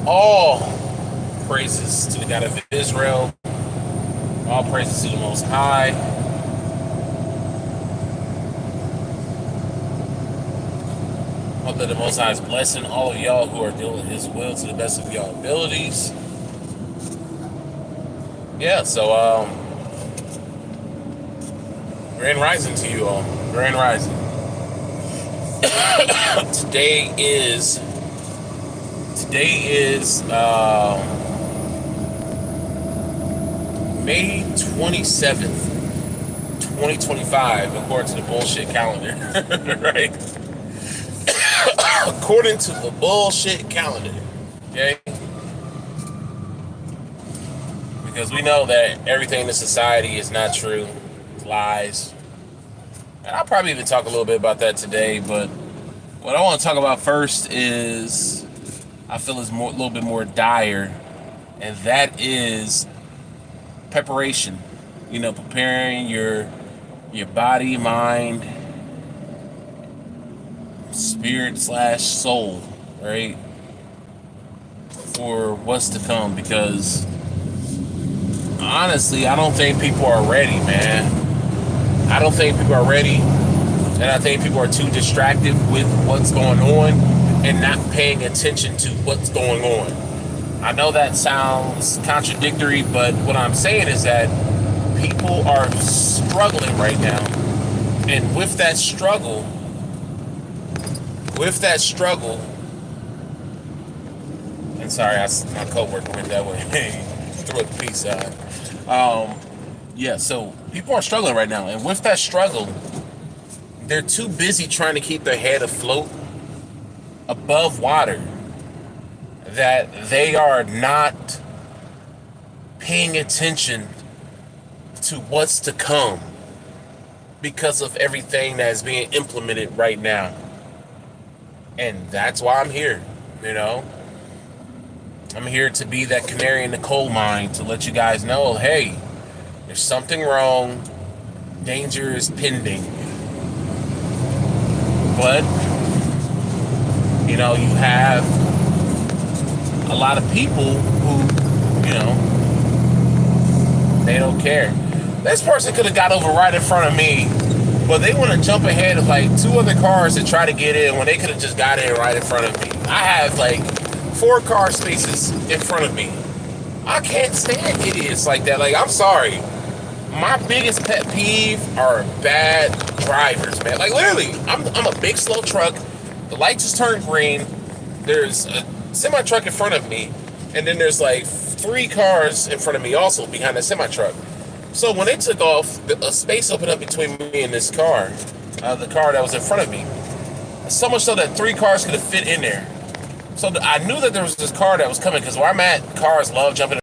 All praises to the God of Israel. All praises to the Most High. Hope that the Most High is blessing all of y'all who are doing His will to the best of y'all abilities. Yeah, so Grand Rising to you all. Grand Rising. Today is May 27th, 2025, according to the bullshit calendar. Right? According to the bullshit calendar. Okay? Because we know that everything in society is not true. It's lies. And I'll probably even talk a little bit about that today, but what I want to talk about first is I feel is a little bit more dire, and that is preparation. Preparing your body, mind, spirit slash soul, right, for what's to come. Because honestly, I don't think people are ready, man. I don't think people are ready, and I think people are too distracted with what's going on and not paying attention to what's going on. I know that sounds contradictory, but what I'm saying is that people are struggling right now, and with that struggle, and sorry, my coworker went that way. Threw up the peace sign. Yeah, so people are struggling right now, and with that struggle, they're too busy trying to keep their head afloat above water that they are not paying attention to what's to come because of everything that is being implemented right now. And that's why I'm here, I'm here to be that canary in the coal mine to let you guys know, hey, there's something wrong, danger is pending. But you have a lot of people who, they don't care. This person could have got over right in front of me, but they want to jump ahead of like two other cars to try to get in when they could have just got in right in front of me. I have like 4 car spaces in front of me. I can't stand idiots like that. Like, I'm sorry. My biggest pet peeve are bad drivers, man. Like, literally, I'm a big slow truck. The light just turned green. There's a semi truck in front of me, and then there's like 3 cars in front of me also behind the semi truck. So when they took off, a space opened up between me and this car, the car that was in front of me. So much so that 3 cars could have fit in there. So I knew that there was this car that was coming, because where I'm at, cars love jumping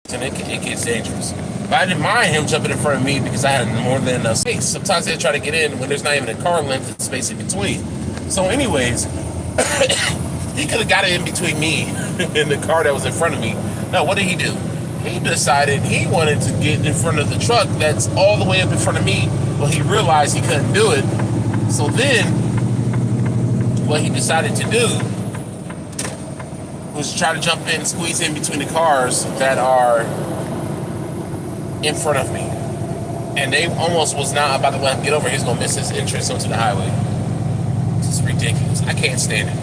in, and it gets dangerous. But I didn't mind him jumping in front of me because I had more than enough space. Sometimes they try to get in when there's not even a car length of space in between. So anyways, he could have got it in between me and the car that was in front of me. No, what did he do? He decided he wanted to get in front of the truck that's all the way up in front of me. Well, he realized he couldn't do it. So then, what he decided to do was try to jump in, squeeze in between the cars that are in front of me. And they almost was not about to let him get over. He's going to miss his entrance onto the highway. This is ridiculous. I can't stand it.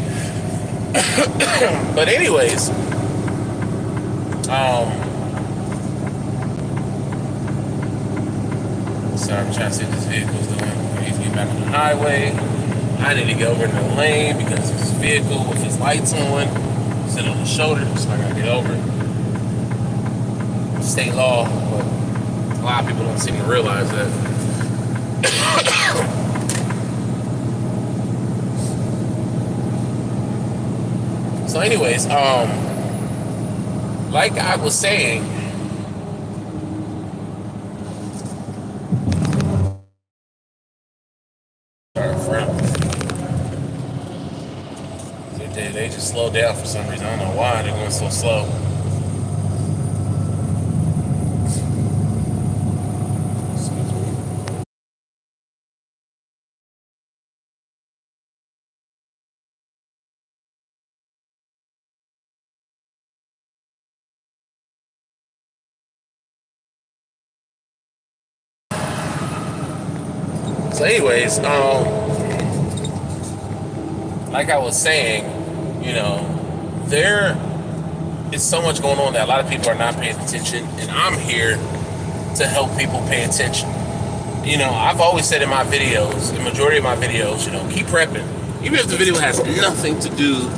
But anyways, so I'm trying to see what this vehicle's doing. He's getting back on the highway. I need to get over in the lane because this vehicle with his lights on, sit on the shoulder, so I gotta get over. State law, but a lot of people don't seem to realize that. So anyways, like I was saying, they just slowed down for some reason. I don't know why they're going so slow. So, anyways, like I was saying, there is so much going on that a lot of people are not paying attention, and I'm here to help people pay attention. I've always said in my videos, the majority of my videos, keep prepping. Even if the video has nothing to do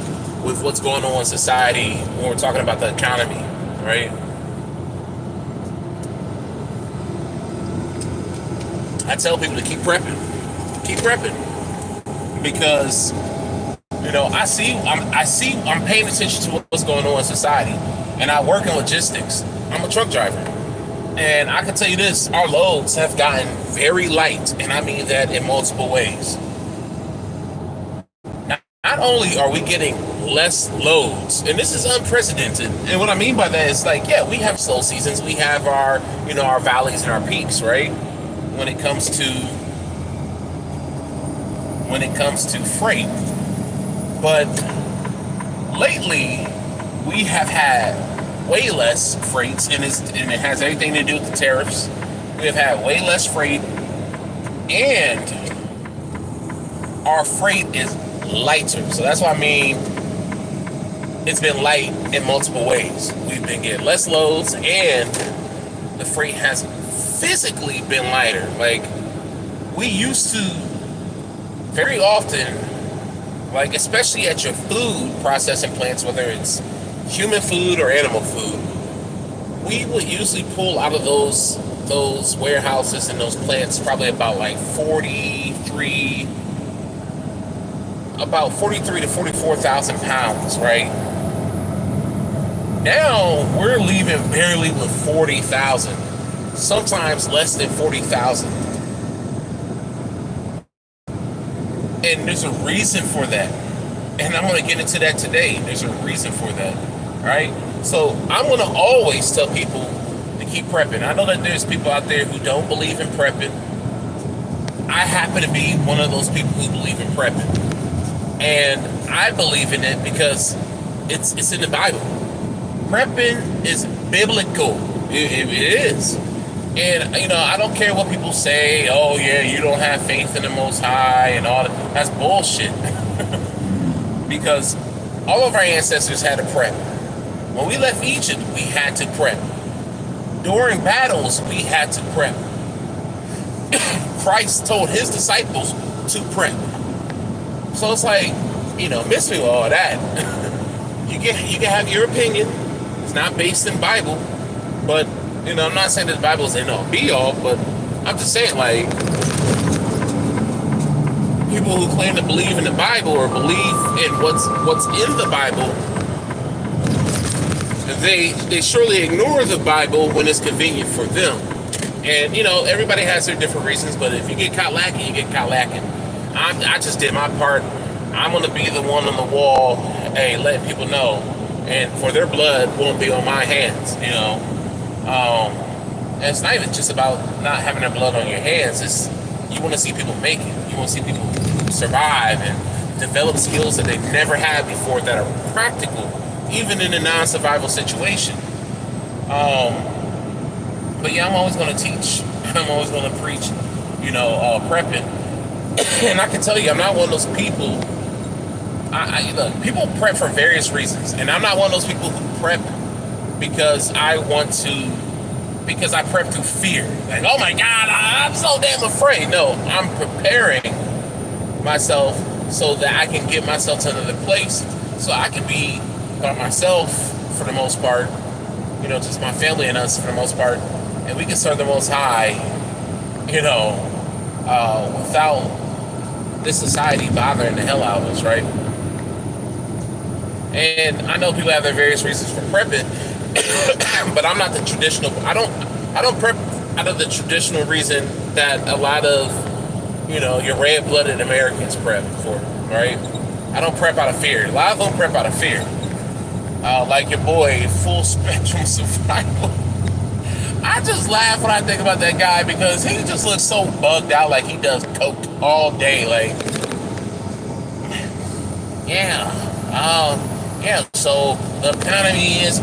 with what's going on in society when we're talking about the economy, right? I tell people to keep prepping. Keep prepping. Because, I'm paying attention to what's going on in society. And I work in logistics. I'm a truck driver. And I can tell you this, our loads have gotten very light, and I mean that in multiple ways. Not only are we getting less loads, and this is unprecedented, and what I mean by that is we have slow seasons, we have our, our valleys and our peaks, right? When it comes to freight. But lately, we have had way less freights, and it has everything to do with the tariffs. We have had way less freight, and our freight is lighter. So that's what I mean. It's been light in multiple ways. We've been getting less loads, and the freight has physically been lighter. We used to very often, especially at your food processing plants, whether it's human food or animal food, we would usually pull out of those warehouses and those plants probably about 43 to 44,000 pounds, right? Now we're leaving barely with 40,000, sometimes less than 40,000. And there's a reason for that. And I'm going to get into that today. There's a reason for that, right? So I'm going to always tell people to keep prepping. I know that there's people out there who don't believe in prepping. I happen to be one of those people who believe in prepping. And I believe in it because it's in the Bible. Prepping is biblical. It is. And, I don't care what people say. Oh, yeah, you don't have faith in the Most High and all that. That's bullshit. Because all of our ancestors had to prep. When we left Egypt, we had to prep. During battles, we had to prep. Christ told his disciples to prep. So it's miss me with all that. You can have your opinion. It's not based in Bible. But, I'm not saying that the Bible is end all be all, but I'm just saying, people who claim to believe in the Bible or believe in what's in the Bible, they surely ignore the Bible when it's convenient for them. And, everybody has their different reasons, but if you get caught lacking, you get caught lacking. I just did my part. I'm going to be the one on the wall, letting people know. And for their blood won't be on my hands, And it's not even just about not having their blood on your hands. It's you want to see people make it. You want to see people survive and develop skills that they've never had before that are practical, even in a non-survival situation. But yeah, I'm always going to teach. I'm always going to preach, prepping. And I can tell you, I'm not one of those people. Look, people prep for various reasons, and I'm not one of those people who prep because I prep through fear. Oh my God, I'm so damn afraid. No, I'm preparing myself so that I can get myself to another place, so I can be by myself for the most part, just my family and us for the most part, and we can serve the Most High, without this society bothering the hell out of us, right? And I know people have their various reasons for prepping, but I'm not the traditional. I don't prep out of the traditional reason that a lot of, your red-blooded Americans prep for, right? I don't prep out of fear. A lot of them prep out of fear. Like your boy, Full Spectrum Survival. I just laugh when I think about that guy because he just looks so bugged out, like he does coke all day. So the economy is.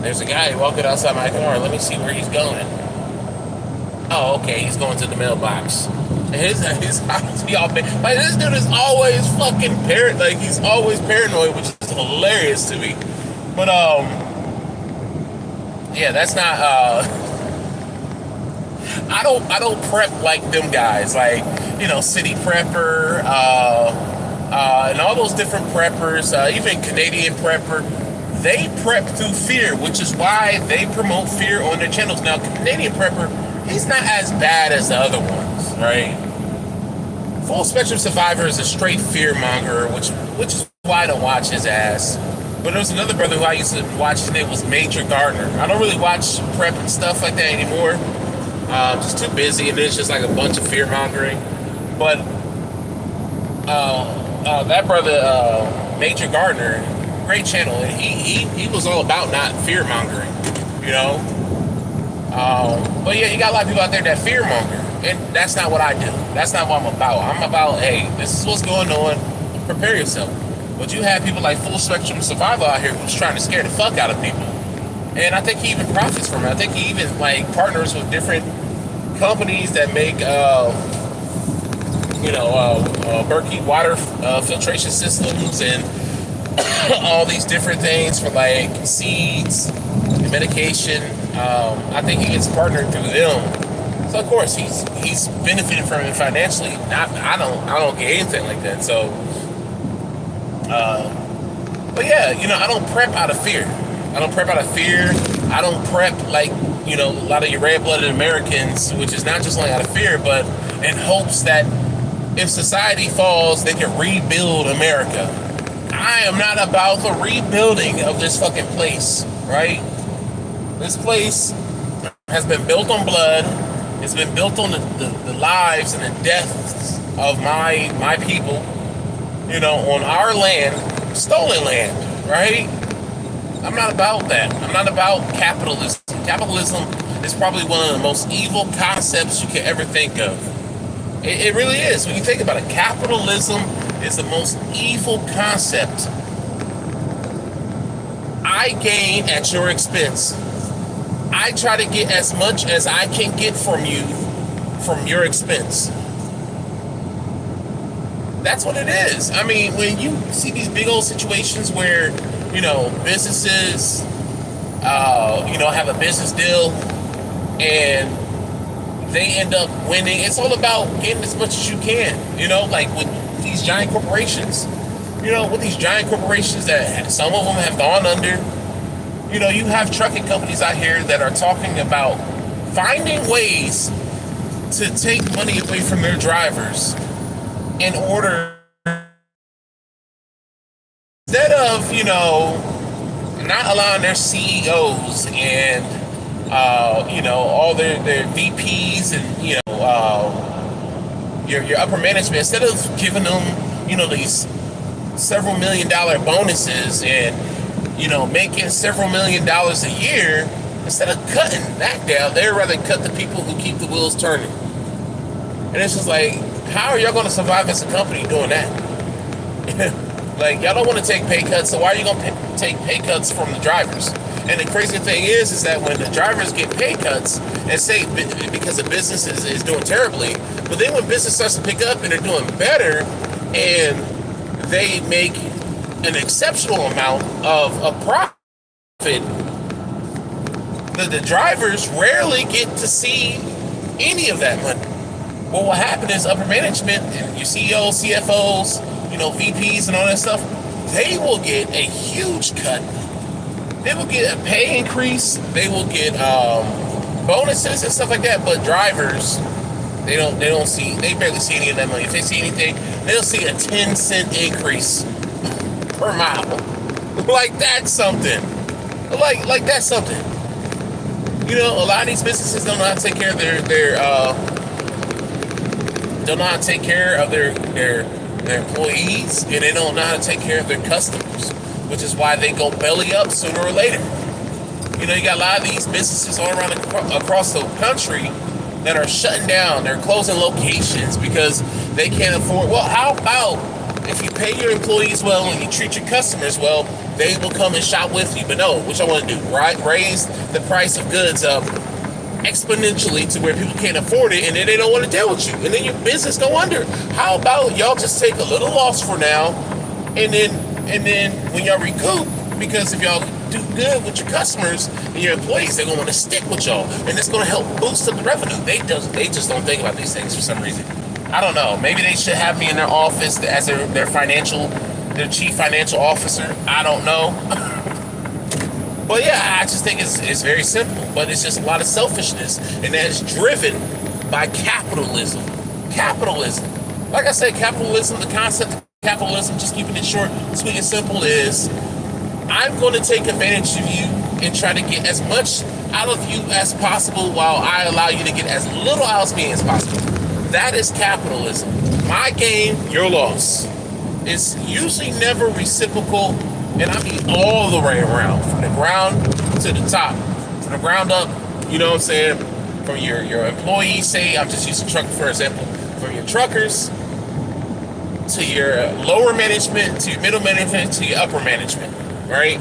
There's a guy walking outside my car. Let me see where he's going. Oh, okay, he's going to the mailbox. And his house be all big. Like, this dude is always fucking like, he's always paranoid, which is hilarious to me. But, yeah, that's not, I don't prep like them guys, like, City Prepper, and all those different preppers, even Canadian Prepper. They prep through fear, which is why they promote fear on their channels. Now, Canadian Prepper, he's not as bad as the other ones, right? Full Spectrum Survivor is a straight fear monger, which is why I don't watch his ass. But there was another brother who I used to watch. His name was Major Gardner. I don't really watch prep and stuff like that anymore. Just too busy, and it's just like a bunch of fear mongering. But that brother, Major Gardner, great channel, and he was all about not fear mongering, But yeah, you got a lot of people out there that fear monger, and that's not what I do. That's not what I'm about. I'm about, hey, this is what's going on. Prepare yourself. But you have people like Full Spectrum Survival out here who's trying to scare the fuck out of people, and I think he even profits from it. I think he even like partners with different companies that make, Berkey water filtration systems and all these different things for like seeds and medication. I think he gets partnered through them, so of course he's benefiting from it financially. I don't get anything like that. So, but yeah, I don't prep out of fear. I don't prep out of fear. I don't prep like a lot of your red-blooded Americans, which is not just only out of fear, but in hopes that if society falls, they can rebuild America. I am not about the rebuilding of this fucking place, right? This place has been built on blood. It's been built on the lives and the deaths of my people, on our land, stolen land, right? I'm not about that. I'm not about capitalism. Capitalism is probably one of the most evil concepts you can ever think of. It really is. When you think about it, capitalism is the most evil concept. I gain at your expense. I try to get as much as I can get from you from your expense. That's what it is. I mean, when you see these big old situations where, businesses, have a business deal and they end up winning, it's all about getting as much as you can, like with these giant corporations, with these giant corporations that some of them have gone under. You have trucking companies out here that are talking about finding ways to take money away from their drivers in order, instead of, not allowing their CEOs and, all their VPs and, your upper management, instead of giving them, these several $1 million bonuses and, making several $1 million a year, instead of cutting that down, they'd rather cut the people who keep the wheels turning. And it's just like, how are y'all going to survive as a company doing that? Like, y'all don't want to take pay cuts, so why are you going to take pay cuts from the drivers? And the crazy thing is that when the drivers get pay cuts, and say because the business is doing terribly, but then when business starts to pick up and they're doing better, and they make an exceptional amount of a profit, the drivers rarely get to see any of that money. Well, what happened is upper management, your CEOs, CFOs, VPs and all that stuff, they will get a huge cut. They will get a pay increase. They will get bonuses and stuff like that. But drivers, they barely see any of that money. If they see anything, they'll see a 10-cent increase per mile. Like that's something. Like that's something. A lot of these businesses don't know how to take care of their employees, and they don't know how to take care of their customers, which is why they go belly up sooner or later. You got a lot of these businesses all around across the country that are shutting down. They're closing locations because they can't afford. Well, how about if you pay your employees well and you treat your customers well, they will come and shop with you. But no, what y'all want to do, right? Raise the price of goods up exponentially to where people can't afford it, and then they don't want to deal with you, and then your business go under. How about y'all just take a little loss for now, and then when y'all recoup, because if y'all do good with your customers and your employees, they're gonna want to stick with y'all, and it's gonna help boost up the revenue. They just don't think about these things for some reason. I don't know. Maybe they should have me in their office as their chief financial officer. I don't know. But yeah, I just think it's very simple. But it's just a lot of selfishness, and that's driven by capitalism. Capitalism. Like I said, capitalism, the concept of capitalism, just keeping it short, sweet, and simple, is I'm going to take advantage of you and try to get as much out of you as possible while I allow you to get as little out of me as possible. That is capitalism. My gain, your loss. It's usually never reciprocal, and I mean all the way around, from the ground to the top, from the ground up, you know what I'm saying? From your employees, say, I'm just using trucker for example, from your truckers to your lower management, to your middle management, to your upper management, right?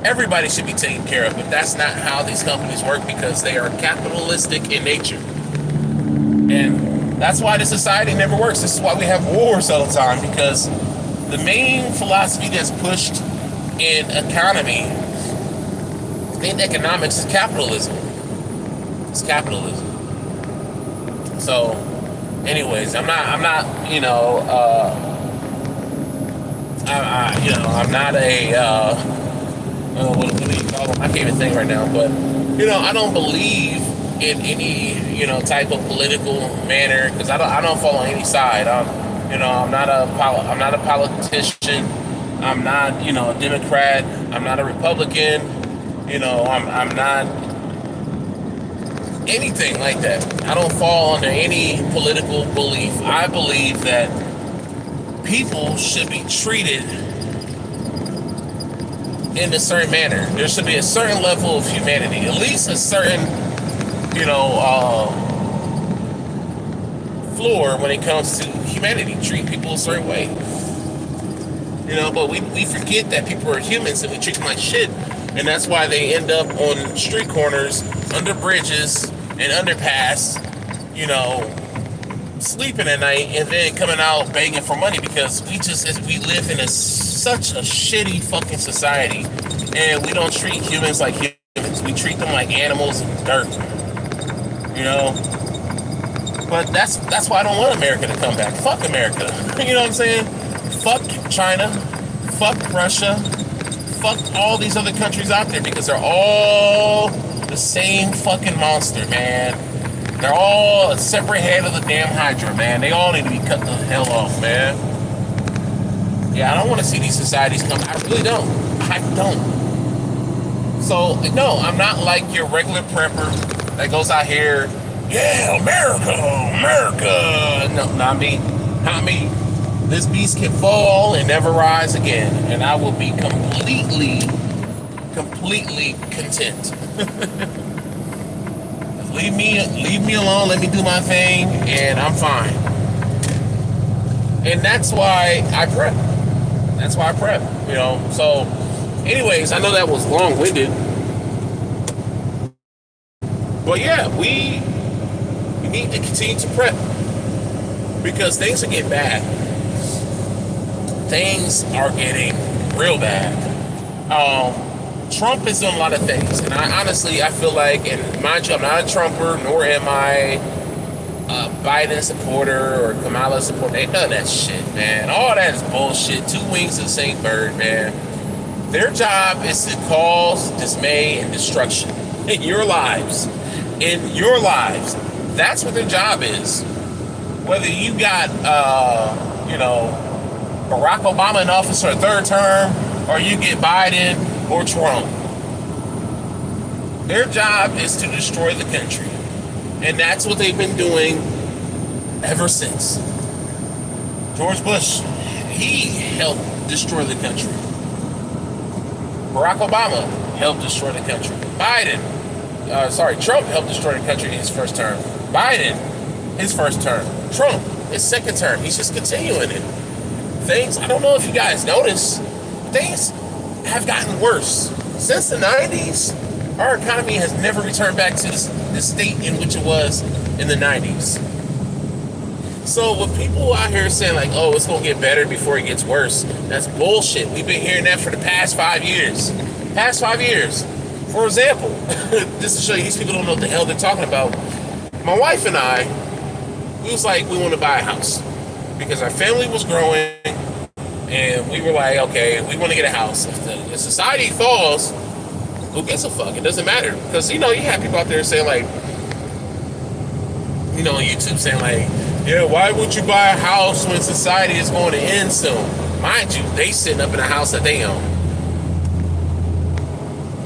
Everybody should be taken care of, but that's not how these companies work, because they are capitalistic in nature. And that's why the society never works. This is why we have wars all the time, because the main philosophy that's pushed in economics is capitalism. It's capitalism. So, anyways, I'm not, I'm not a, what do you call them? I can't even think right now, but, I don't believe in any, type of political manner, because I don't fall on any side. I'm not a politician. I'm not, a Democrat. I'm not a Republican. I'm not anything like that. I don't fall under any political belief. I believe that people should be treated in a certain manner. There should be a certain level of humanity, at least a certain, floor when it comes to humanity. Treat people a certain way. But we forget that people are humans, and we treat them like shit. And that's why they end up on street corners, under bridges, and underpass, sleeping at night, and then coming out begging for money, because we live in such a shitty fucking society, and we don't treat humans like humans. We treat them like animals and dirt. But that's why I don't want America to come back. Fuck America. You know what I'm saying? Fuck China. Fuck Russia. Fuck all these other countries out there, because they're all the same fucking monster, man. They're all a separate head of the damn Hydra, man. They all need to be cut the hell off, man. Yeah, I don't want to see these societies come. I really don't. I don't. So, no, I'm not like your regular prepper that goes out here, yeah, America. No, not me. Not me. This beast can fall and never rise again, and I will be completely content. Leave me alone, let me do my thing, and I'm fine. And that's why I prep. So, anyways, I know that was long-winded. But yeah, we need to continue to prep, because things are getting bad. Things are getting real bad. Trump is doing a lot of things, and I feel like, and mind you, I'm not a Trumper, nor am I a Biden supporter or Kamala supporter. They done that shit, man. All that is bullshit. Two wings of the same bird, man. Their job is to cause dismay and destruction in your lives. In your lives. That's what their job is. Whether you got, Barack Obama in office for a third term, or you get Biden or Trump. Their job is to destroy the country. And that's what they've been doing ever since. George Bush, he helped destroy the country. Barack Obama helped destroy the country. Trump helped destroy the country in his first term. Biden, his first term. Trump, his second term. He's just continuing it. Things, I don't know if you guys notice, things have gotten worse. Since the 90s, our economy has never returned back to the state in which it was in the 90s. So with people out here saying like, oh, it's going to get better before it gets worse, that's bullshit. We've been hearing that for the past 5 years. Past 5 years. For example, just to show you, these people don't know what the hell they're talking about. My wife and I, we was like, we want to buy a house because our family was growing, and we were like, okay, we want to get a house. If society falls, who gives a fuck? It doesn't matter. Because, you have people out there saying like, on YouTube saying like, yeah, why would you buy a house when society is going to end soon? Mind you, they sitting up in a house that they own.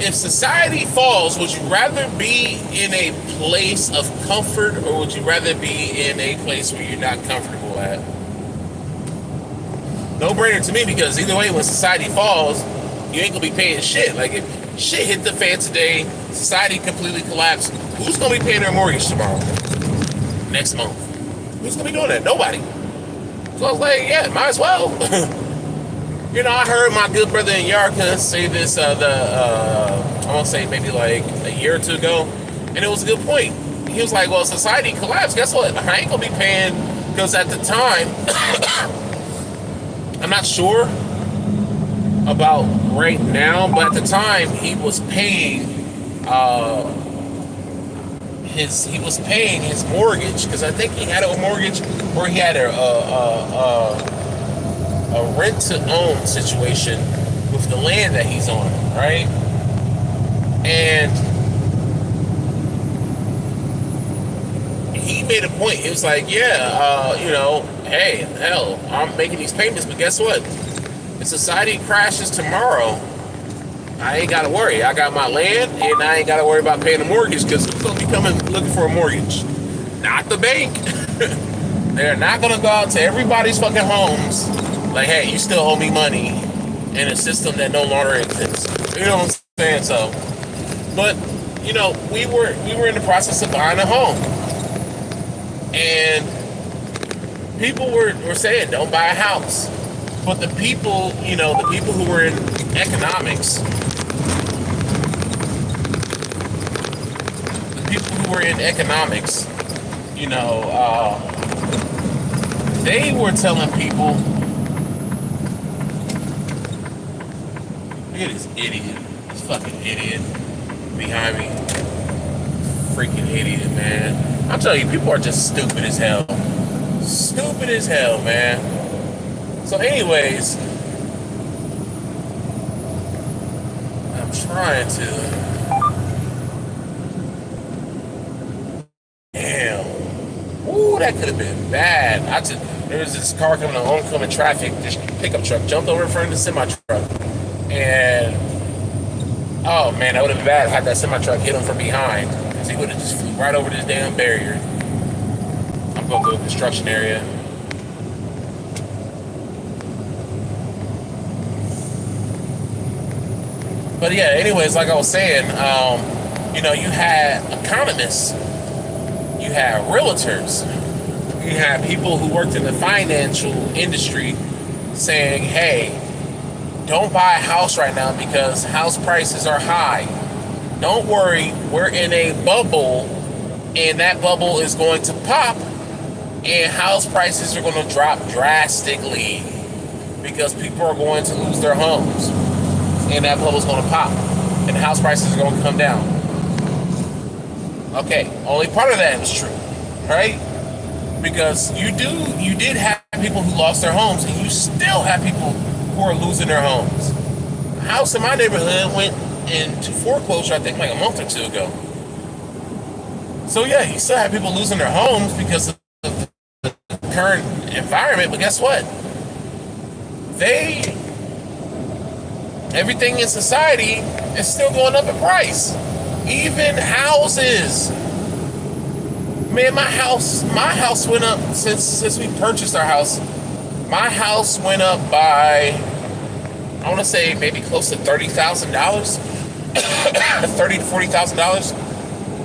If society falls, would you rather be in a place of comfort, or would you rather be in a place where you're not comfortable at? No brainer to me, because either way, when society falls, you ain't gonna be paying shit. Like, if shit hit the fan today, society completely collapsed, who's gonna be paying their mortgage tomorrow? Next month? Who's gonna be doing that? Nobody. So I was like, yeah, might as well. I heard my good brother in Yarka say this, I want to say maybe like a year or two ago, and it was a good point. He was like, well, society collapsed. Guess what? I ain't going to be paying, because at the time, I'm not sure about right now, but at the time, he was paying his mortgage, because I think he had a mortgage, or he had a rent-to-own situation with the land that he's on, right? And he made a point. He was like, yeah, hey, hell, I'm making these payments, but guess what? If society crashes tomorrow, I ain't got to worry. I got my land, and I ain't got to worry about paying a mortgage, because who's going to be coming looking for a mortgage? Not the bank. They're not going to go out to everybody's fucking homes like, hey, you still owe me money in a system that no longer exists. You know what I'm saying? So, but, we were in the process of buying a home. And people were saying, don't buy a house. But the people who were in economics, they were telling people, look at this idiot, this fucking idiot behind me, freaking idiot, man. I'm telling you, people are just stupid as hell. Stupid as hell, man. So anyways, I'm trying to... Damn. Ooh, that could have been bad. There was this car coming on oncoming traffic, this pickup truck jumped over in front of the semi-truck. And, oh man, that would have been bad had that semi-truck hit him from behind. Because he would have just flew right over this damn barrier. I'm going to go to the construction area. But yeah, anyways, like I was saying, you had economists, you had realtors, you had people who worked in the financial industry saying, hey, don't buy a house right now because house prices are high. Don't worry, we're in a bubble, and that bubble is going to pop, and house prices are going to drop drastically because people are going to lose their homes. And that bubble's going to pop, and house prices are going to come down. Okay, only part of that is true, right? Because you did have people who lost their homes, and you still have people who are losing their homes. A house in my neighborhood went into foreclosure, I think, like a month or two ago. So yeah, you still have people losing their homes because of the current environment, but guess what? Everything in society is still going up in price. Even houses. Man, my house went up since we purchased our house. My house went up by, I want to say maybe close to $30,000, $30,000 to $40,000,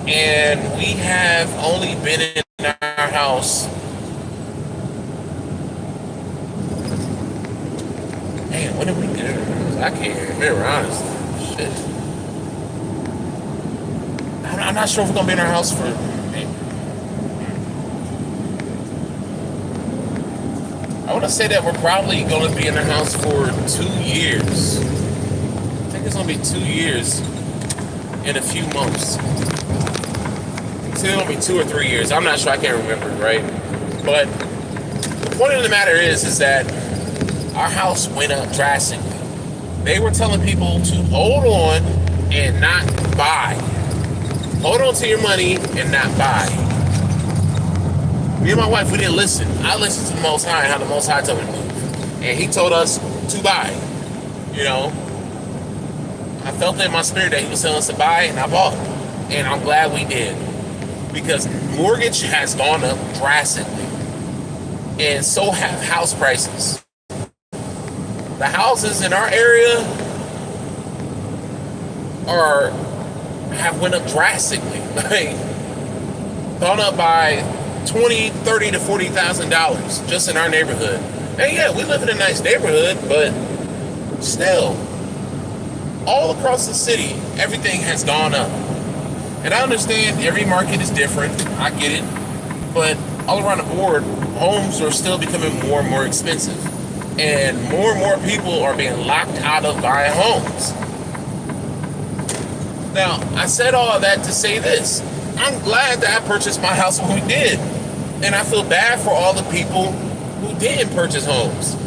and we have only been in our house. Man, when did we get it? I can't remember, honestly. Shit. I'm not sure if we're gonna be in our house for. I want to say that we're probably going to be in the house for 2 years. I think it's going to be 2 years in a few months. It's going to be 2 or 3 years. I'm not sure. I can't remember, right? But the point of the matter is that our house went up drastically. They were telling people to hold on and not buy. Hold on to your money and not buy. Me and my wife, we didn't listen. I listened to the Most High and how the Most High told me to move. And he told us to buy. You know? I felt in my spirit that he was telling us to buy, and I bought. And I'm glad we did. Because mortgage has gone up drastically. And so have house prices. The houses in our area have went up drastically. Like, gone up by $20,000, $30,000 to $40,000 just in our neighborhood. And yeah, we live in a nice neighborhood, but still, all across the city, everything has gone up. And I understand every market is different. I get it. But all around the board, homes are still becoming more and more expensive. And more people are being locked out of buying homes. Now, I said all of that to say this. I'm glad that I purchased my house when we did. And I feel bad for all the people who didn't purchase homes.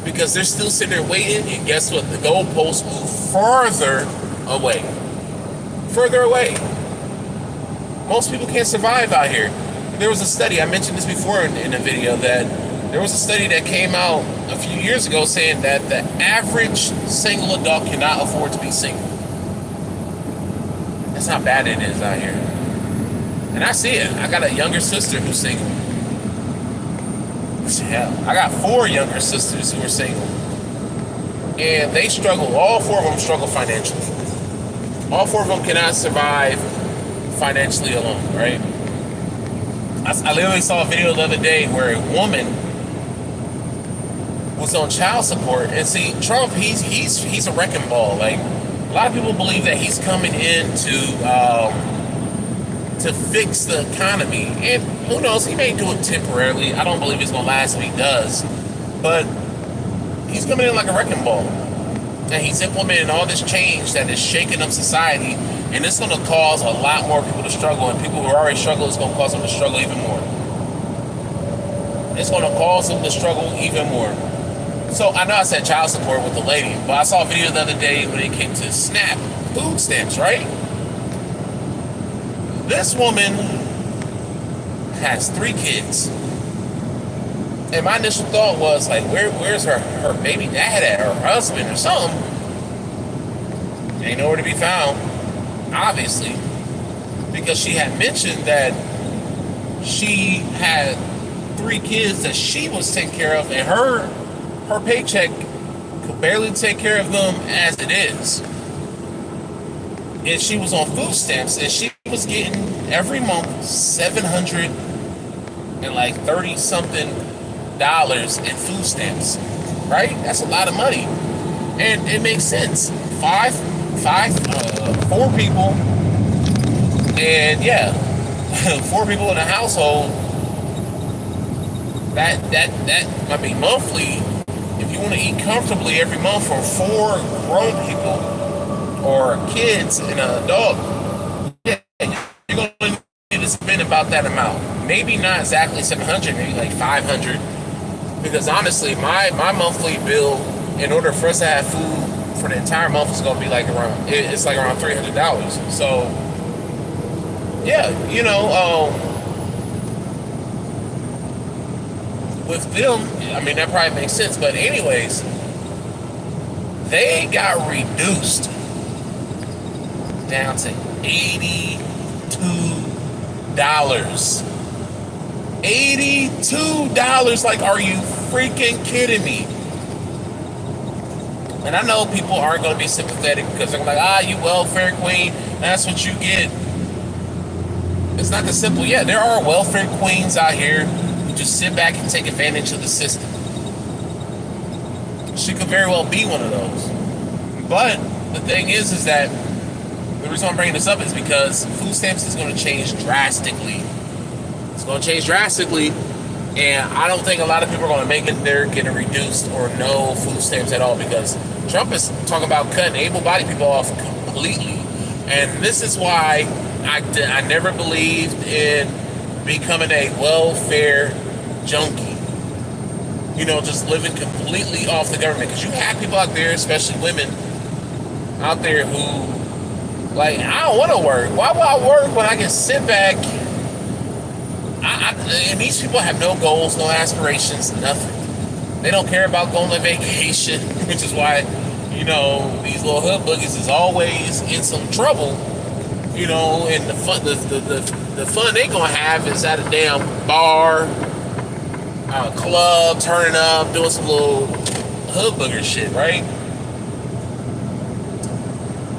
Because they're still sitting there waiting, and guess what? The goalposts move further away. Further away. Most people can't survive out here. There was a study, I mentioned this before in a video, that there was a study that came out a few years ago saying that the average single adult cannot afford to be single. That's how bad it is out here. And I see it. I got a younger sister who's single. Hell, I got 4 younger sisters who are single. And they struggle. All 4 of them struggle financially. All 4 of them cannot survive financially alone, right? I literally saw a video the other day where a woman was on child support. And see, Trump, he's a wrecking ball. Like, a lot of people believe that he's coming in to fix the economy, and who knows, he may do it temporarily. I don't believe it's going to last if he does, but he's coming in like a wrecking ball, and he's implementing all this change that is shaking up society, and it's going to cause a lot more people to struggle, and people who are already struggling, it's going to cause them to struggle even more. It's going to cause them to struggle even more. So I know I said child support with the lady, but I saw a video the other day when it came to SNAP, food stamps, right? This woman has 3 kids. And my initial thought was, like, where's her baby dad at, her husband or something? Ain't nowhere to be found, obviously. Because she had mentioned that she had 3 kids that she was taking care of, and her paycheck could barely take care of them as it is. And she was on food stamps, and she was getting every month $730 something in food stamps, right? That's a lot of money, and it makes sense. 4 people, and yeah, 4 people in a household. That I mean, monthly. If you want to eat comfortably every month for 4 grown people or kids and an adult, yeah, you're going to need to spend about that amount. Maybe not exactly 700, maybe like 500. Because honestly, my monthly bill, in order for us to have food for the entire month, is going to be like around $300. So, yeah, you know, with them, I mean, that probably makes sense. But anyways, they got reduced down to $82. $82. Like, are you freaking kidding me? And I know people aren't going to be sympathetic because they're like, you welfare queen, that's what you get. It's not that simple. Yeah, there are welfare queens out here who just sit back and take advantage of the system. She could very well be one of those. But the thing is that The reason I'm bringing this up is because food stamps is going to change drastically. It's going to change drastically, and I don't think a lot of people are going to make it there getting reduced or no food stamps at all, because Trump is talking about cutting able-bodied people off completely. And this is why I never believed in becoming a welfare junkie. You know, just living completely off the government. Because you have people out there, especially women, out there who, like, I don't want to work. Why would I work when I can sit back? And these people have no goals, no aspirations, nothing. They don't care about going on vacation, which is why, you know, these little hood boogies is always in some trouble. You know, and the fun they gonna have is at a damn bar, club, turning up, doing some little hood booger shit, right?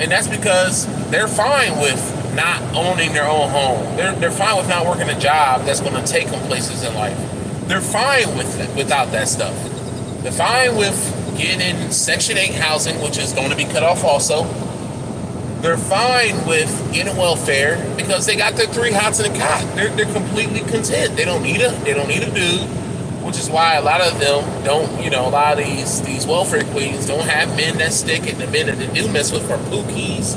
And that's because they're fine with not owning their own home. They're fine with not working a job that's going to take them places in life. They're fine with it without that stuff. They're fine with getting Section 8 housing, which is going to be cut off also. They're fine with getting welfare because they got their 3 hots in a cot. They're completely content. They don't need a dude, which is why a lot of them don't, you know, a lot of these welfare queens don't have men that stick it. The men that they do mess with are pookies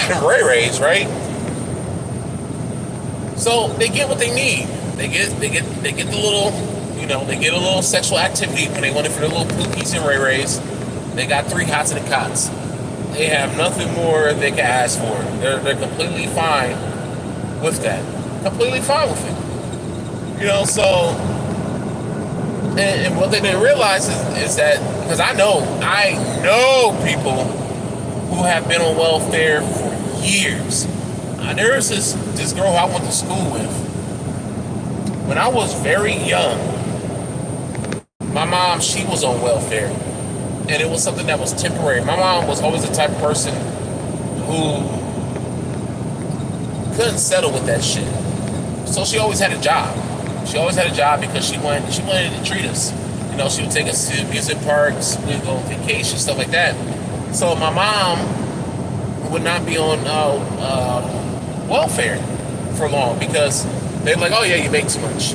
and ray-rays, right? So they get what they need. They get the little, you know, they get a little sexual activity when they want it for their little pookies and ray-rays. They got 3 hots in the cots. They have nothing more they can ask for. They're completely fine with that. Completely fine with it. You know, so, and what they didn't realize is that, because I know people who have been on welfare for years. There was this girl who I went to school with. When I was very young, my mom, she was on welfare. And it was something that was temporary. My mom was always the type of person who couldn't settle with that shit. So she always had a job. She always had a job because she wanted to treat us. You know, she would take us to amusement parks, we'd go on vacation, stuff like that. So my mom would not be on welfare for long because they're like, oh yeah, you make too much.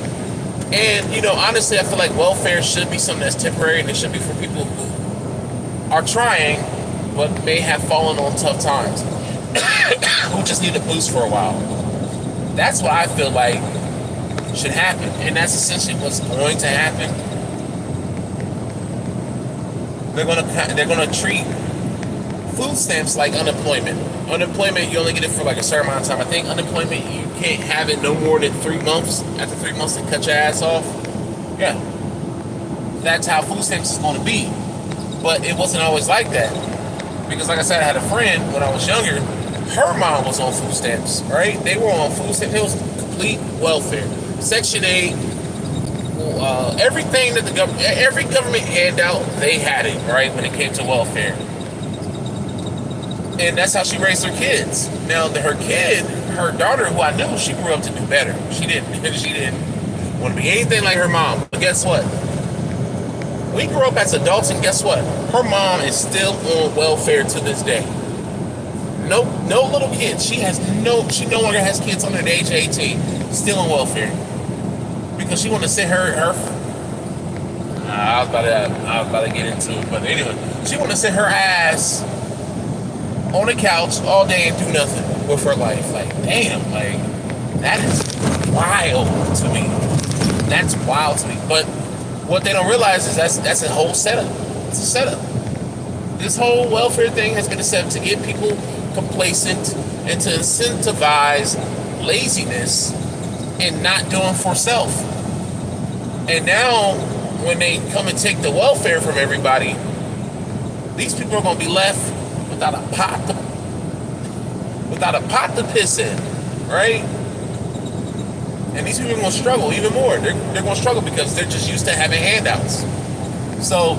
And, you know, honestly, I feel like welfare should be something that's temporary, and it should be for people who are trying, but may have fallen on tough times, who just need a boost for a while. That's what I feel like should happen, and that's essentially what's going to happen. They're gonna treat food stamps like unemployment. Unemployment, you only get it for like a certain amount of time. I think unemployment, you can't have it no more than 3 months. After 3 months, they cut your ass off. Yeah, that's how food stamps is going to be. But it wasn't always like that. Because like I said, I had a friend when I was younger, her mom was on food stamps, right? They were on food stamps. It was complete welfare. Section 8, everything that every government handout, they had it, right, when it came to welfare. And that's how she raised her kids. Now, her daughter, who I knew, she grew up to do better. She didn't want to be anything like her mom. But guess what? We grew up as adults, and guess what? Her mom is still on welfare to this day. No little kids. She no longer has kids under the age of 18. Still on welfare because she wanted to sit her. I was about to get into it, but anyway, she wanted to sit her ass on the couch all day and do nothing with her life. Like, damn, like that is wild to me. That's wild to me, but. What they don't realize is that's a whole setup. It's a setup. This whole welfare thing has been a setup to get people complacent and to incentivize laziness and not doing for self. And now, when they come and take the welfare from everybody, these people are going to be left without a pot to piss in, right? And these people are going to struggle even more. They're going to struggle because they're just used to having handouts. So,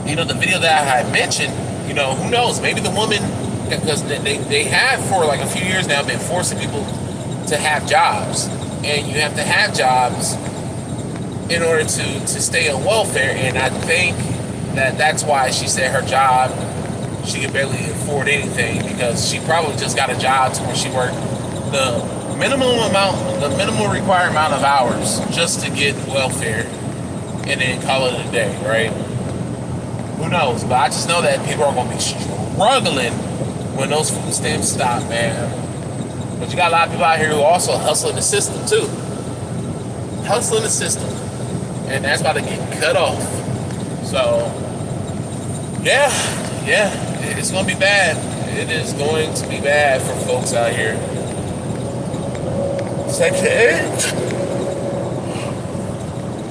you know, the video that I had mentioned, you know, who knows? Maybe the woman, because they have for like a few years now been forcing people to have jobs. And you have to have jobs in order to stay on welfare. And I think that's why she said her job, she could barely afford anything because she probably just got a job to where she worked the minimum required amount of hours just to get welfare and then call it a day, right? Who knows? But I just know that people are going to be struggling when those food stamps stop, man. But you got a lot of people out here who also hustle in the system too. Hustle in the system. And that's about to get cut off. So, yeah, it's going to be bad. It is going to be bad for folks out here. Section 8.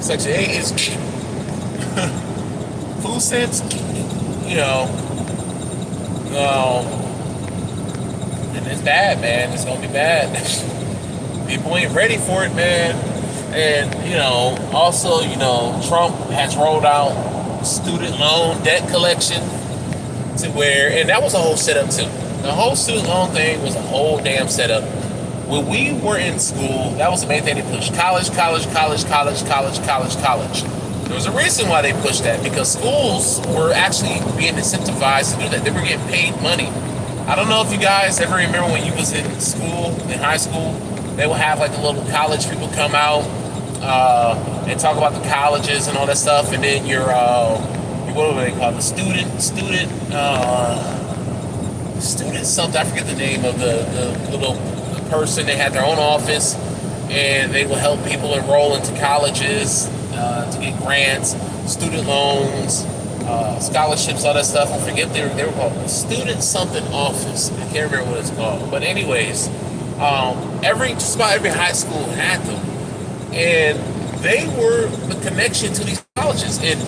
Section 8 is food stamps, and it's bad, man. It's going to be bad. People ain't ready for it, man. And, also, Trump has rolled out student loan debt collection to where, and that was a whole setup too. The whole student loan thing was a whole damn setup. When we were in school, that was the main thing they pushed. College. There was a reason why they pushed that, because schools were actually being incentivized to do that. They were getting paid money. I don't know if you guys ever remember when you was in school, in high school, they would have like the little college people come out and talk about the colleges and all that stuff, and then your what do they call it? The student something. I forget the name of the little person. They had their own office, and they will help people enroll into colleges to get grants, student loans, scholarships, all that stuff. I forget they were called the student something office. I can't remember what it's called. But anyways, just about every high school had them, and they were the connection to these colleges. And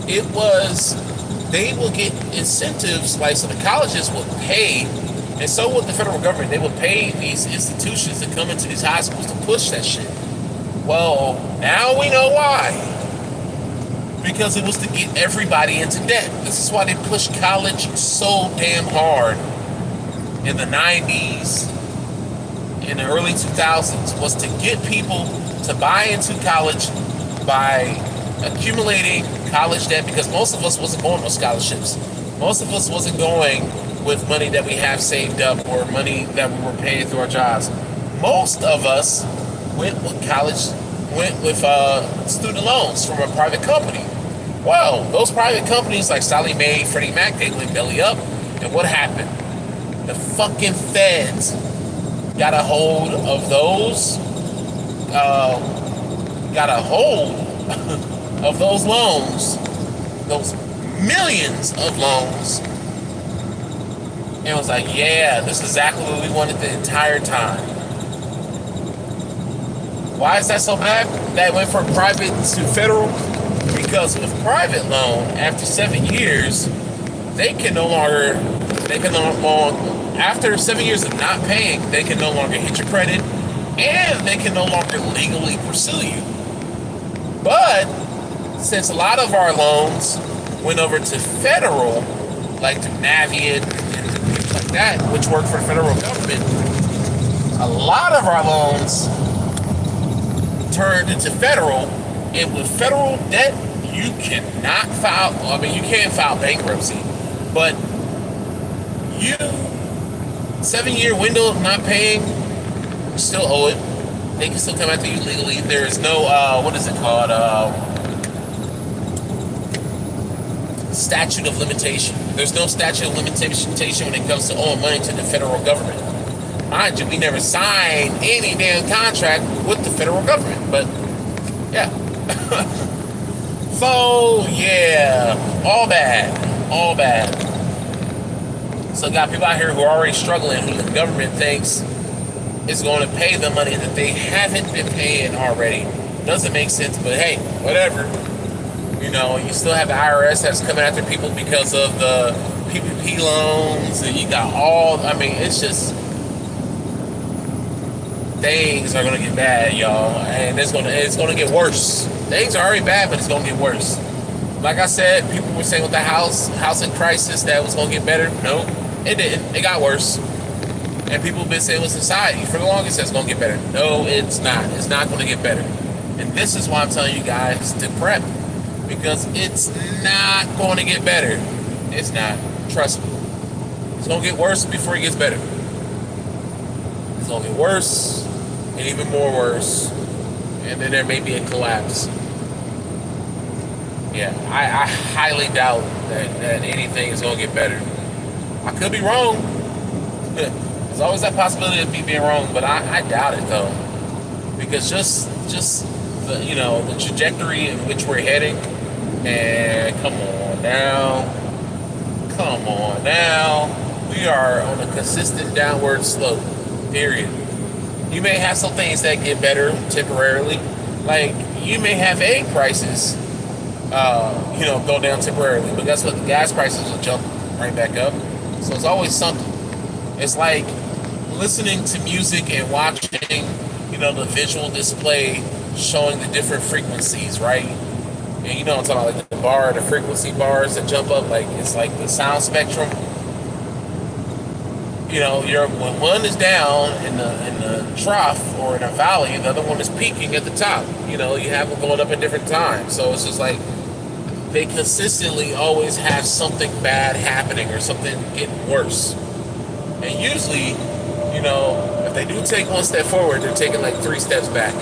it was, they will get incentives, like, so the colleges would pay, and so would the federal government. They would pay these institutions to come into these high schools to push that shit. Well, now we know why. Because it was to get everybody into debt. This is why they pushed college so damn hard in the 90s, in the early 2000s, was to get people to buy into college by accumulating college debt, because most of us wasn't going on scholarships. Most of us wasn't going with money that we have saved up or money that we were paying through our jobs. Most of us went with student loans from a private company. Well, those private companies like Sallie Mae, Freddie Mac, they went belly up. And what happened? The fucking feds got a hold of those, of those loans, those millions of loans, and was like, yeah, this is exactly what we wanted the entire time. Why is that so bad? That went from private to federal? Because with private loan, after 7 years, after 7 years of not paying, they can no longer hit your credit, and they can no longer legally pursue you. But since a lot of our loans went over to federal, like to Navient and things like that, which work for the federal government, a lot of our loans turned into federal, and with federal debt, you cannot file, you can file bankruptcy, but 7-year window of not paying, you still owe it. They can still come after you legally. There is no, what is it called? Statute of limitation. There's no statute of limitation when it comes to owing money to the federal government. Mind you, we never signed any damn contract with the federal government, but yeah. So, yeah, all bad. So got people out here who are already struggling, who the government thinks is going to pay the money that they haven't been paying already. Doesn't make sense, but hey, whatever. You still have the IRS that's coming after people because of the PPP loans, and you got it's just, things are going to get bad, y'all, and it's going to get worse. Things are already bad, but it's going to get worse. Like I said, people were saying with the housing crisis that it was going to get better. No, it didn't. It got worse. And people have been saying with society for the longest that it's going to get better. No, it's not. It's not going to get better. And this is why I'm telling you guys to prep, because it's not going to get better. It's not. Trust me. It's going to get worse before it gets better. It's going to get worse and even more worse. And then there may be a collapse. Yeah, I highly doubt that anything is going to get better. I could be wrong. There's always that possibility of me being wrong, but I doubt it though. Because just the trajectory in which we're heading, and come on now, we are on a consistent downward slope, period. You may have some things that get better temporarily, like you may have egg prices, go down temporarily, but guess what? The gas prices will jump right back up. So it's always something. It's like listening to music and watching, the visual display showing the different frequencies, right? And I'm talking about like the frequency bars that jump up, like it's like the sound spectrum. When one is down in the trough or in a valley, the other one is peaking at the top. You have them going up at different times. So it's just like they consistently always have something bad happening or something getting worse. And usually, if they do take one step forward, they're taking like 3 steps back.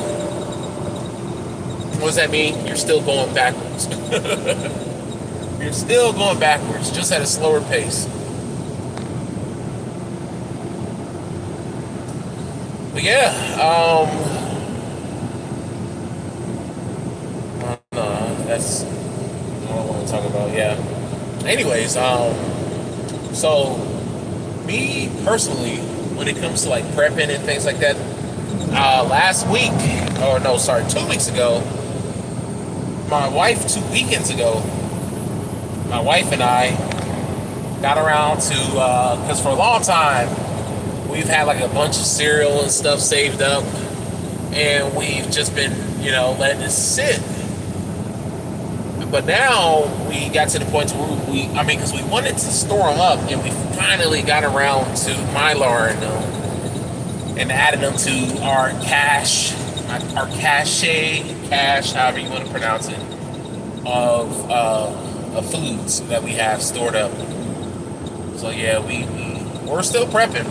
What does that mean? You're still going backwards. You're still going backwards, just at a slower pace. But yeah, that's what I want to talk about. Yeah. Anyways, so me personally, when it comes to like prepping and things like that, 2 weeks ago, my wife, 2 weekends ago, my wife and I got around to, because for a long time, we've had like a bunch of cereal and stuff saved up, and we've just been, letting it sit. But now we got to the point where because we wanted to store them up, and we finally got around to Mylar and added them to our cache, however you want to pronounce it, of foods that we have stored up. So yeah, we're still prepping.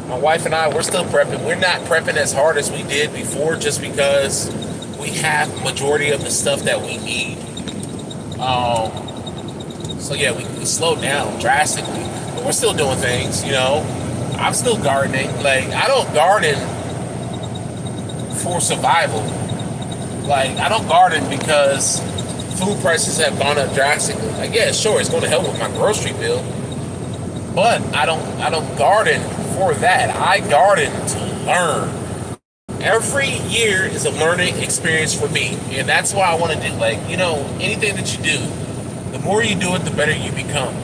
My wife and I, we're still prepping. We're not prepping as hard as we did before, just because we have majority of the stuff that we need. So yeah, we slowed down drastically, but we're still doing things. I'm still gardening. Like, I don't garden for survival. Like, I don't garden because food prices have gone up drastically. Like, yeah, sure, it's going to help with my grocery bill, but I don't garden for that. I garden to learn. Every year is a learning experience for me, and that's why I want to do, anything that you do, the more you do it, the better you become.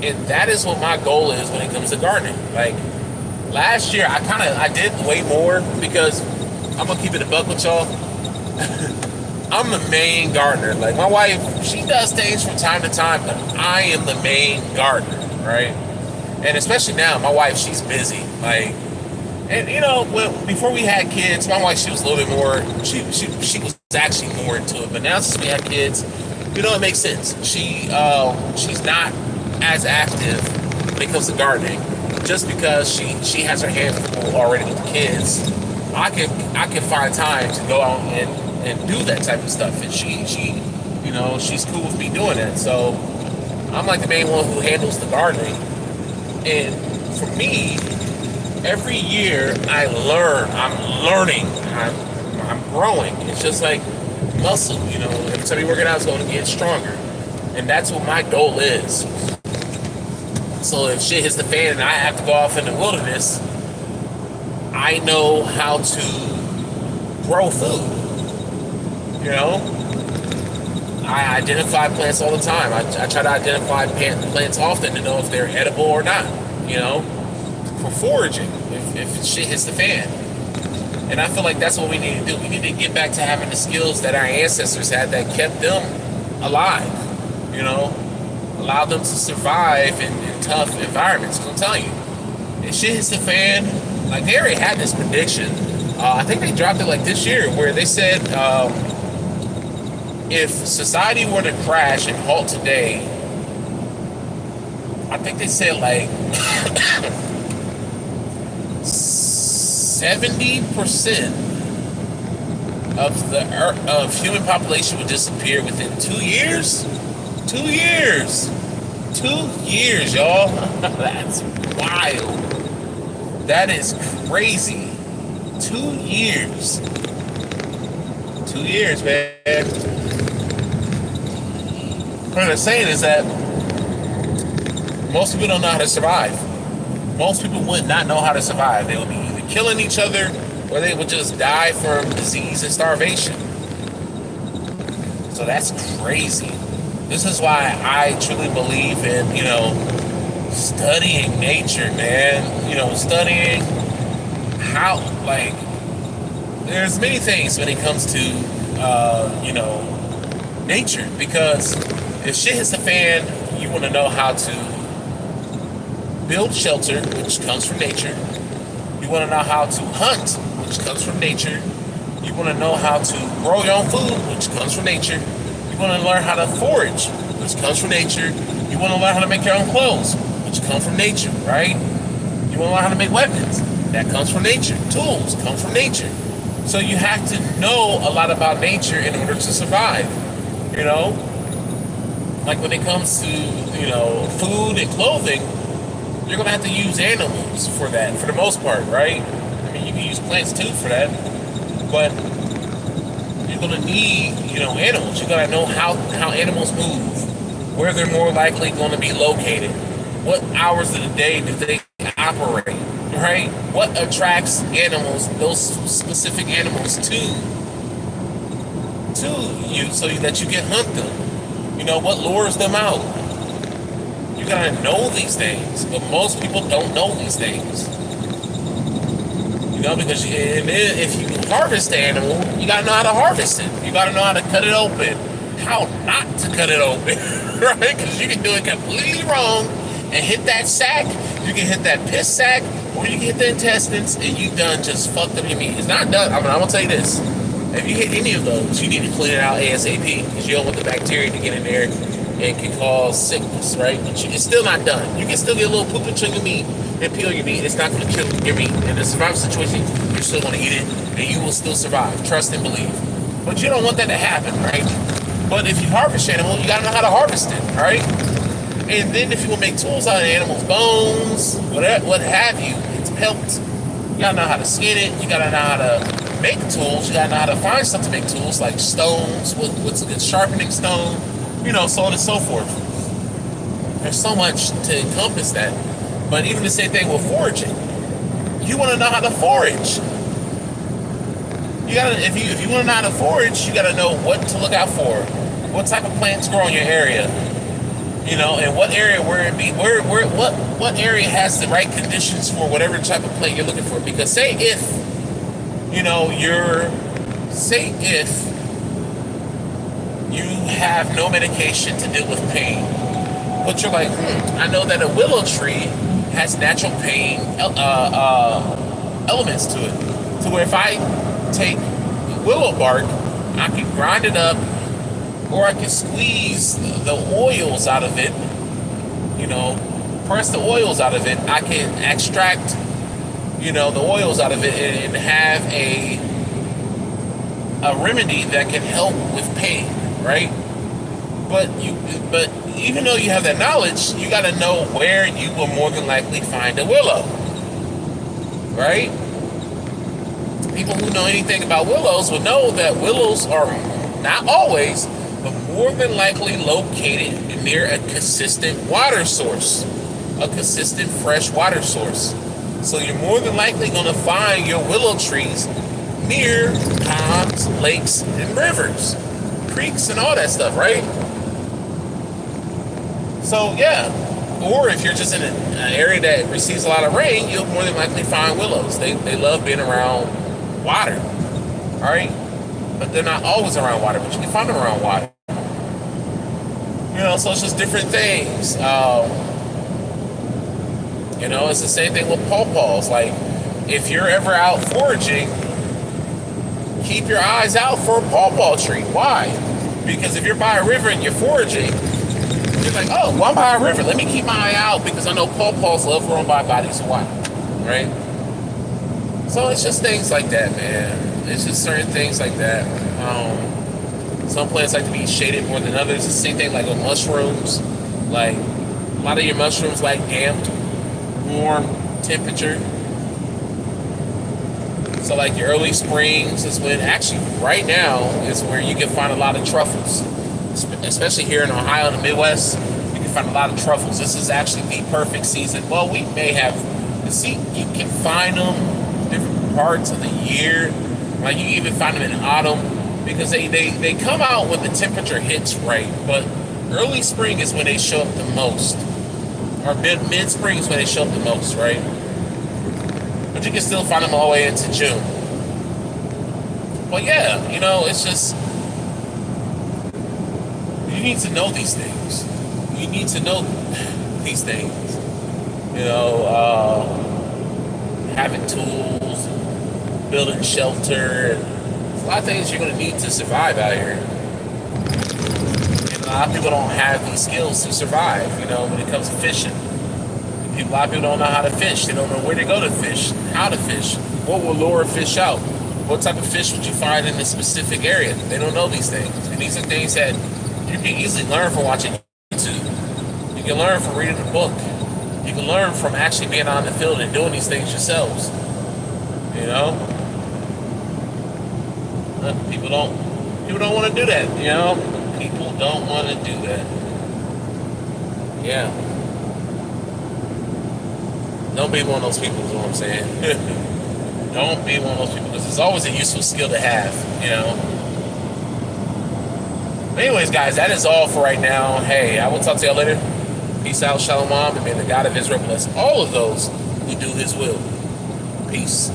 And that is what my goal is when it comes to gardening. Like, last year, I did way more, because I'm going to keep it a buck with y'all. I'm the main gardener. Like, my wife, she does things from time to time, but I am the main gardener, right? And especially now, my wife, she's busy. Like, and before we had kids, my wife, she was a little bit more, she was actually more into it. But now since we have kids, it makes sense. She's not as active when it comes to gardening, just because she has her hands full already with the kids. I can find time to go out and do that type of stuff, and she's cool with me doing it. So I'm like the main one who handles the gardening. And for me, every year I learn. I'm learning. I'm growing. It's just like muscle, Every time you work it out, it's going to get stronger. And that's what my goal is. So if shit hits the fan and I have to go off in the wilderness, I know how to grow food. I identify plants all the time. I try to identify plants often to know if they're edible or not, for foraging, if shit hits the fan. And I feel like that's what we need to do. We need to get back to having the skills that our ancestors had that kept them alive, allowed them to survive in tough environments. I'm telling you, if shit hits the fan, like, they already had this prediction. I think they dropped it like this year, where they said, if society were to crash and halt today, I think they said like 70% of human population would disappear within 2 years. 2 years. 2 years, y'all. That's wild. That is crazy. 2 years. 2 years, man. What I'm saying is that most people don't know how to survive. Most people would not know how to survive. They would be either killing each other or they would just die from disease and starvation. So that's crazy. This is why I truly believe in, studying nature, man. Studying how, like, there's many things when it comes to, nature. Because if shit hits the fan, you want to know how to build shelter, which comes from nature. You want to know how to hunt, which comes from nature. You want to know how to grow your own food, which comes from nature. You want to learn how to forage, which comes from nature. You want to learn how to make your own clothes, which come from nature, right? You want to learn how to make weapons. That comes from nature. Tools come from nature. So you have to know a lot about nature in order to survive, Like when it comes to, food and clothing, you're going to have to use animals for that, for the most part, right? I mean, you can use plants too for that, but you're going to need, animals. You got to know how animals move, where they're more likely going to be located, what hours of the day do they operate, right? What attracts animals, those specific animals to you so that you can hunt them? What lures them out? You gotta know these things, but most people don't know these things. Because if you harvest the animal, you gotta know how to harvest it. You gotta know how to cut it open, how not to cut it open, right? Because you can do it completely wrong and hit that sack. You can hit that piss sack, or you can hit the intestines, and you done just fucked up your meat. It's not done. I'm gonna tell you this: if you hit any of those, you need to clean it out ASAP because you don't want the bacteria to get in there and can cause sickness, right? But it's still not done. You can still get a little poop and chunk of meat and peel your meat. It's not going to kill your meat. In a survival situation, you're still going to eat it, and you will still survive. Trust and believe. But you don't want that to happen, right? But if you harvest your animal, you got to know how to harvest it, right? And then if you want to make tools out of animals' bones, what have you, it's pelts. You got to know how to skin it. You got to know how to make tools. You got to know how to find stuff to make tools, like stones. What's a good sharpening stone? So on and so forth. There's so much to encompass that. But even the same thing with foraging. You want to know how to forage. If you want to know how to forage, you got to know what to look out for. What type of plants grow in your area. And what area what area has the right conditions for whatever type of plant you're looking for. Because say if you have no medication to deal with pain, but you're like, I know that a willow tree has natural pain elements to it. So where if I take willow bark, I can grind it up, or I can squeeze the oils out of it, press the oils out of it. I can extract, the oils out of it and have a remedy that can help with pain. Right? But even though you have that knowledge, you got to know where you will more than likely find a willow. Right? People who know anything about willows will know that willows are not always, but more than likely located near a consistent water source, a consistent fresh water source. So you're more than likely going to find your willow trees near ponds, lakes, and rivers. Creeks and all that stuff, right? So yeah, or if you're just in an area that receives a lot of rain, you'll more than likely find willows. They love being around water, all right? But they're not always around water, but you can find them around water. So it's just different things. It's the same thing with pawpaws. Like, if you're ever out foraging, keep your eyes out for a pawpaw tree. Why? Because if you're by a river and you're foraging, you're It's like, oh, well, I'm by a river. Let me keep my eye out because I know pawpaws love growing by bodies of water, right? So it's just things like that, man. It's just certain things like that. Some plants like to be shaded more than others. It's the same thing like with mushrooms. Like, a lot of your mushrooms like damp, warm temperature. So like your early springs is when, actually right now is where you can find a lot of truffles. Especially here in Ohio and the Midwest, you can find a lot of truffles. This is actually the perfect season. Well, we may have, you can find them different parts of the year. Like you even find them in autumn because they come out when the temperature hits right. But early spring is when they show up the most. Or mid-spring is when they show up the most, right? But you can still find them all the way into June. But yeah, you know, it's just, you need to know these things. You need to know these things. You know, having tools, building shelter. There's a lot of things you're going to need to survive out here. And a lot of people don't have these skills to survive, you know, when it comes to fishing. A lot of people don't know how to fish. They don't know where to go to fish, how to fish, what will lure a fish out, what type of fish would you find in a specific area. They don't know these things. And these are things that you can easily learn from watching YouTube. You can learn from reading a book. You can learn from actually being on the field and doing these things yourselves. You know? People don't want to do that, you know? People don't want to do that. Yeah. Don't be one of those people, is what I'm saying. Don't be one of those people, because it's always a useful skill to have, you know? But anyways, guys, that is all for right now. Hey, I will talk to y'all later. Peace out, shalom, and may the God of Israel bless all of those who do his will. Peace.